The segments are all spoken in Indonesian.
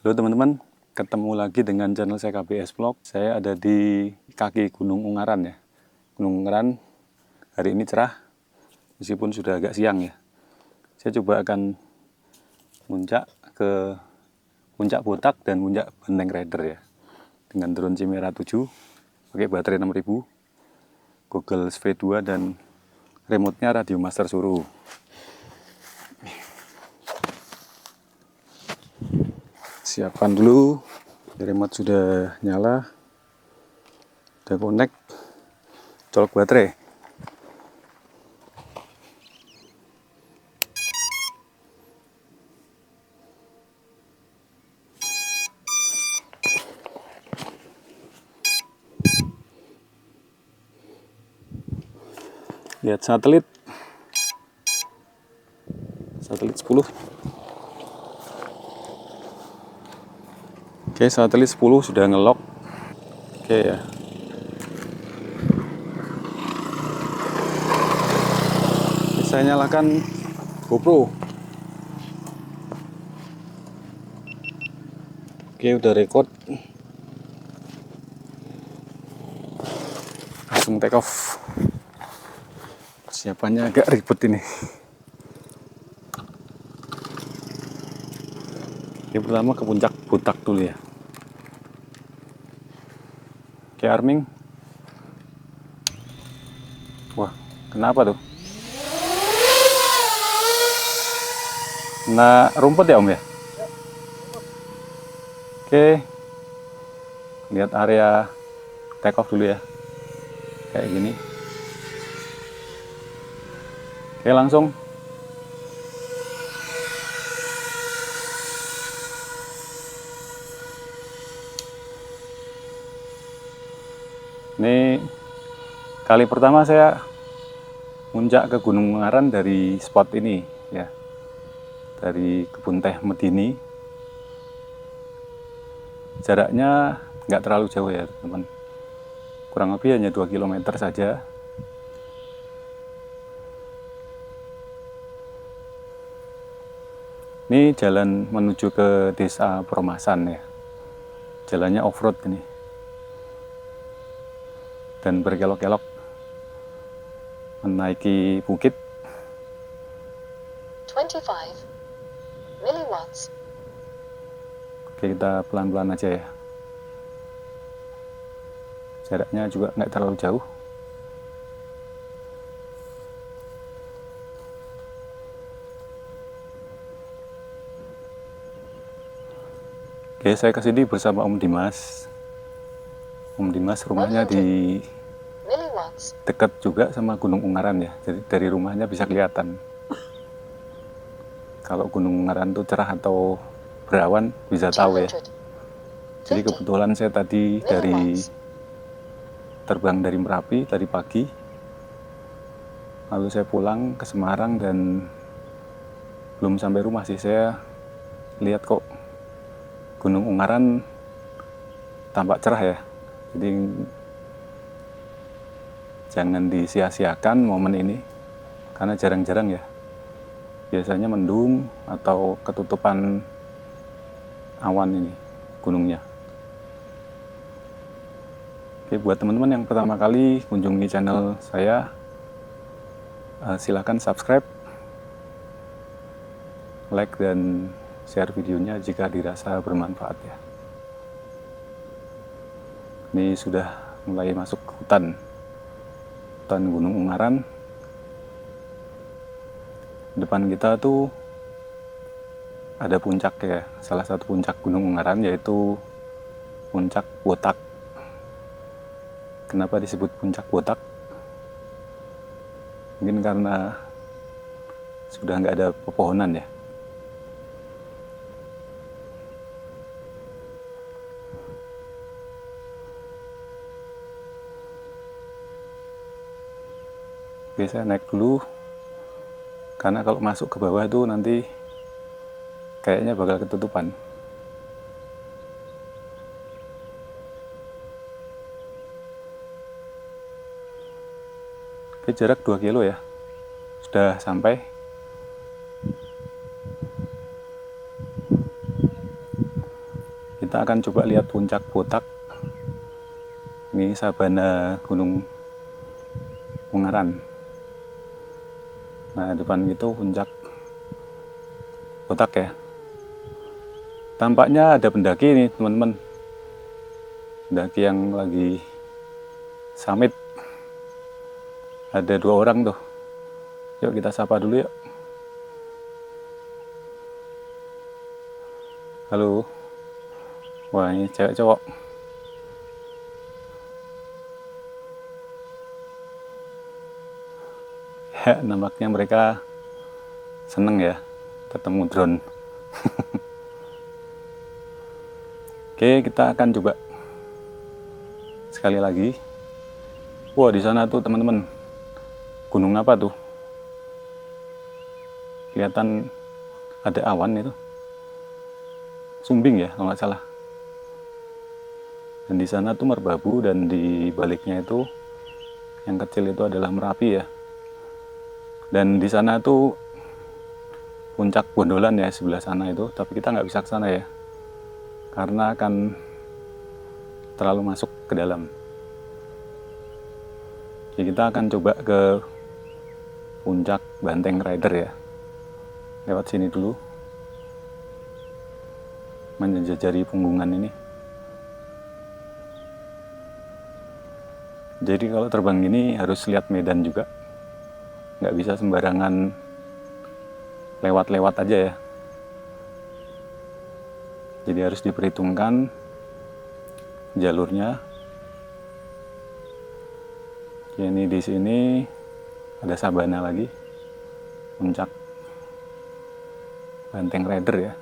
Halo teman-teman, ketemu lagi dengan channel saya KBS Vlog. Saya ada di kaki Gunung Ungaran ya. Gunung Ungaran hari ini cerah, meskipun sudah agak siang ya. Saya coba akan muncak ke puncak Botak dan puncak Benteng Rider ya. Dengan drone Chimera 7, pakai baterai 6000, Google SV2 dan remote-nya Radio Master Suruh. Siapkan dulu, remote sudah nyala, udah connect, colok baterai. Lihat satelit 10. Oke, satelit 10 sudah ngelok. Oke ya. Saya nyalakan GoPro. Oke, udah record. Langsung take off. Persiapannya agak ribet ini. Oke, pertama ke puncak Botak dulu ya. Oke, arming. Wah, kenapa tuh? Nah, rumput ya Om ya? Oke, lihat area take off dulu ya. Kayak gini. Oke, langsung. Ini kali pertama saya muncak ke Gunung Ungaran dari spot ini ya. Dari kebun teh Medini. Jaraknya nggak terlalu jauh ya teman. Kurang lebih hanya 2 km saja. Ini jalan menuju ke desa Peromasan ya. Jalannya off-road ini. Dan berkelok-kelok menaiki bukit. 25 milliwatts. Oke, kita pelan-pelan aja ya. Jaraknya juga nggak terlalu jauh. Oke, saya kesini bersama Om Dimas. Om Dimas rumahnya di dekat juga sama Gunung Ungaran ya. Jadi dari rumahnya bisa kelihatan. Kalau Gunung Ungaran itu cerah atau berawan bisa tahu ya. Jadi kebetulan saya tadi terbang dari Merapi tadi pagi. Lalu saya pulang ke Semarang dan belum sampai rumah sih saya lihat kok Gunung Ungaran tampak cerah ya. Jadi jangan disia-siakan momen ini karena jarang-jarang ya. Biasanya mendung atau ketutupan awan ini gunungnya. Oke, buat teman-teman yang pertama kali kunjungi channel saya, silakan subscribe, like dan share videonya jika dirasa bermanfaat ya. Ini sudah mulai masuk hutan Gunung Ungaran. Depan kita tuh ada puncak ya, salah satu puncak Gunung Ungaran yaitu puncak Botak. Kenapa disebut puncak Botak? Mungkin karena sudah nggak ada pepohonan ya. Oke, saya naik dulu karena kalau masuk ke bawah itu nanti kayaknya bakal ketutupan. Oke, jarak 2 kilo ya, sudah sampai. Kita akan coba lihat puncak Botak. Ini sabana Gunung Ungaran. Nah, depan itu puncak Botak ya. Tampaknya ada pendaki nih teman-teman. Pendaki yang lagi summit. Ada 2 orang tuh. Yuk kita sapa dulu yuk. Halo. Wah, ini cewek cowok. Ya, nampaknya mereka seneng ya ketemu drone. Oke, kita akan coba sekali lagi. Wah, di sana tuh teman-teman. Gunung apa tuh? Kelihatan ada awan itu. Sumbing ya, kalau nggak salah. Dan di sana tuh Merbabu, dan di baliknya itu yang kecil itu adalah Merapi ya. Dan di sana tuh puncak Bondolan ya, sebelah sana itu. Tapi kita nggak bisa ke sana ya, karena akan terlalu masuk ke dalam. Jadi kita akan coba ke puncak Banteng Rider ya. Lewat sini dulu, menjejari punggungan ini. Jadi kalau terbang gini harus lihat medan juga. Nggak bisa sembarangan lewat-lewat aja ya. Jadi harus diperhitungkan jalurnya. Ini di sini ada sabana lagi, puncak Banteng Rider ya.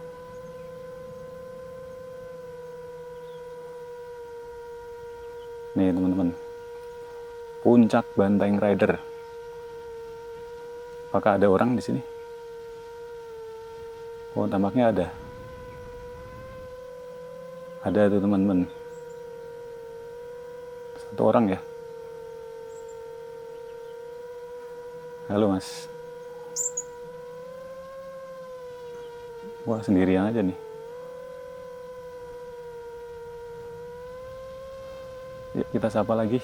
Nih teman-teman, puncak Banteng Rider. Apakah ada orang di sini? Oh, tampaknya ada. Ada tuh teman-teman. 1 orang ya. Halo mas. Wah, sendirian aja nih. Yuk kita sapa lagi.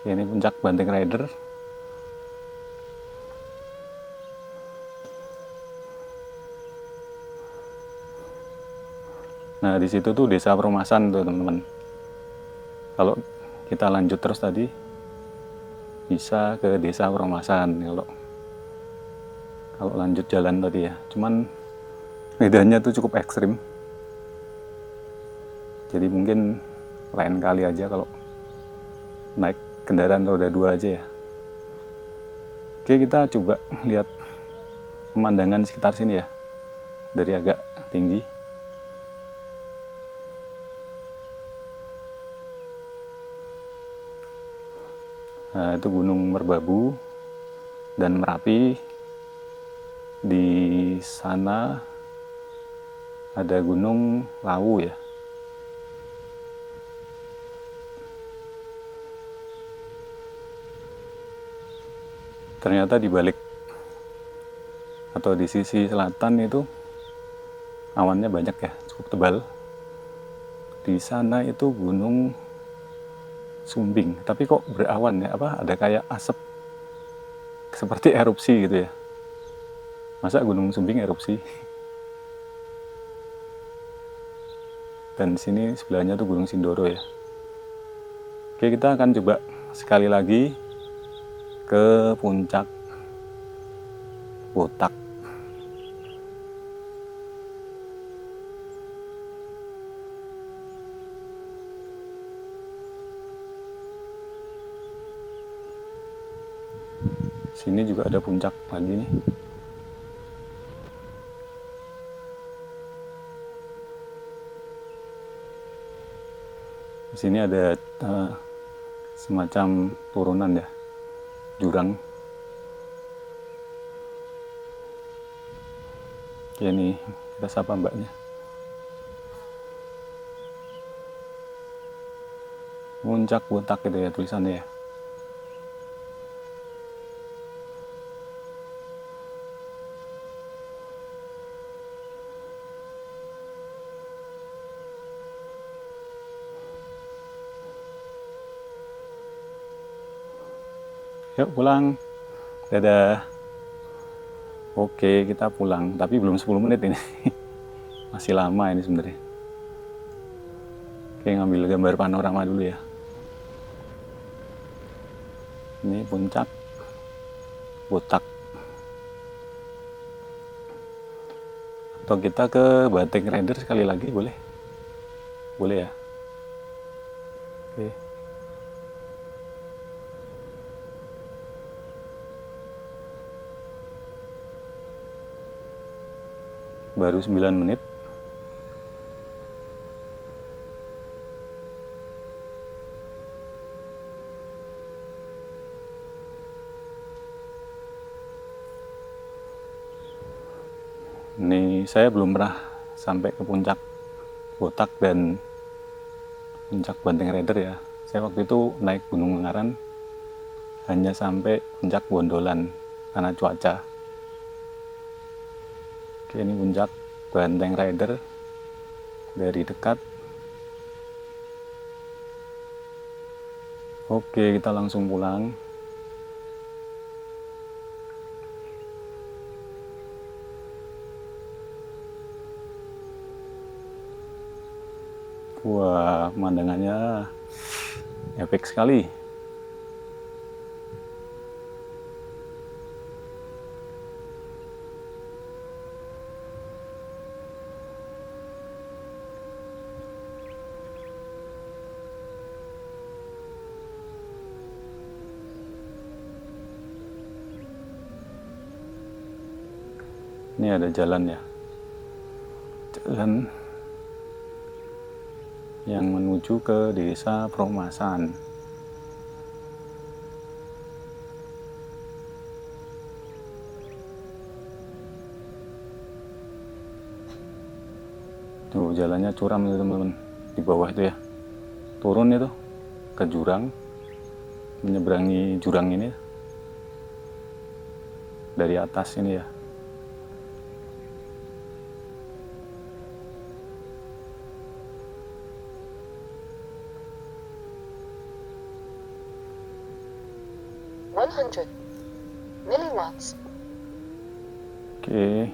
Ini puncak Banteng Rider. Nah, di situ tuh Desa Perumasan tuh teman-teman. Kalau kita lanjut terus tadi bisa ke Desa Perumasan kalau lanjut jalan tadi ya. Cuman medannya tuh cukup ekstrim. Jadi mungkin lain kali aja kalau naik kendaraan roda 2 aja ya. Oke, kita coba lihat pemandangan sekitar sini ya, dari agak tinggi. Nah, itu Gunung Merbabu dan Merapi. Di sana ada Gunung Lawu ya. Ternyata di balik atau di sisi selatan itu awannya banyak ya, cukup tebal. Di sana itu Gunung Sumbing, tapi kok berawan ya, ada kayak asap seperti erupsi gitu ya. Masa Gunung Sumbing erupsi? Dan di sini sebelahnya tuh Gunung Sindoro ya. Oke, kita akan coba sekali lagi ke puncak Botak. Sini juga ada puncak lagi nih. Di sini ada semacam turunan ya, jurang. Ya nih, kita sapa mbaknya. Puncak Botak gitu ya tulisannya ya. Yuk pulang. Dadah. Oke, kita pulang. Tapi belum 10 menit ini. Masih lama ini sebenarnya. Oke, ngambil gambar panorama dulu ya. Ini puncak Botak. Atau kita ke Banteng Rider sekali lagi, boleh? Boleh ya? Oke. Baru 9 menit. Ini saya belum pernah sampai ke puncak Botak dan puncak Banteng Rider ya. Saya waktu itu naik Gunung Ungaran hanya sampai puncak Bondolan karena cuaca. Oke, ini puncak Banteng Rider dari dekat. Oke, kita langsung pulang. Wah, pemandangannya epic sekali. Ini ada jalan ya. Jalan yang menuju ke Desa Promasan. Tuh jalannya curam ya teman-teman. Di bawah itu ya. Turun itu ke jurang. Menyeberangi jurang ini dari atas ini ya. milliwatts. Oke.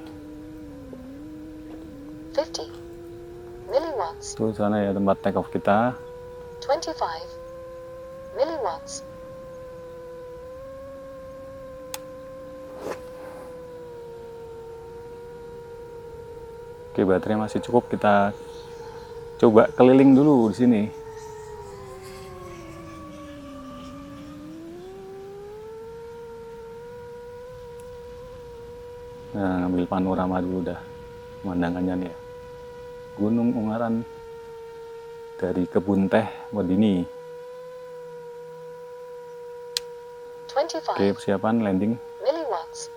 50 milliwatts. Itu sana ya tempat take off kita. 25 milliwatts. Oke, baterai masih cukup. Kita coba keliling dulu di sini. Nah, ngambil panorama dulu dah. Pemandangannya nih ya. Gunung Ungaran dari kebun teh Modini. 25 Oke, persiapan landing. milliwatts.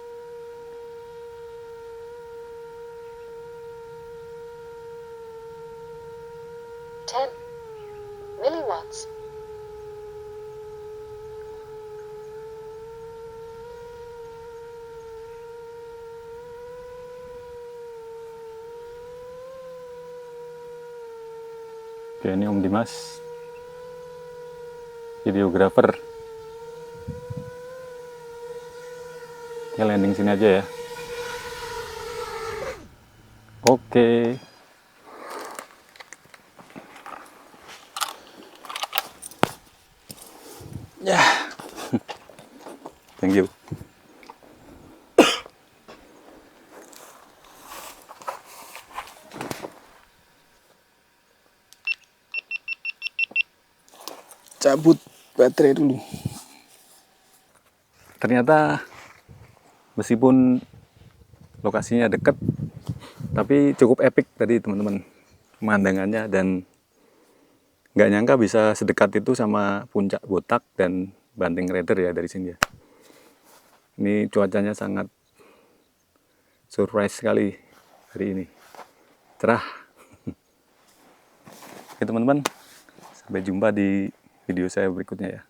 10 milliwatts. 'Oke, ini Om Dimas, videografer. Oke, landing sini aja ya. Oke. Ya. Thank you. Cabut baterai dulu. Ternyata meskipun lokasinya dekat, tapi cukup epic tadi teman-teman pemandangannya, dan nggak nyangka bisa sedekat itu sama puncak Botak dan Banteng Rider ya dari sini ya. Ini cuacanya sangat surprise sekali hari ini, cerah. Oke teman-teman, sampai jumpa di video saya berikutnya ya.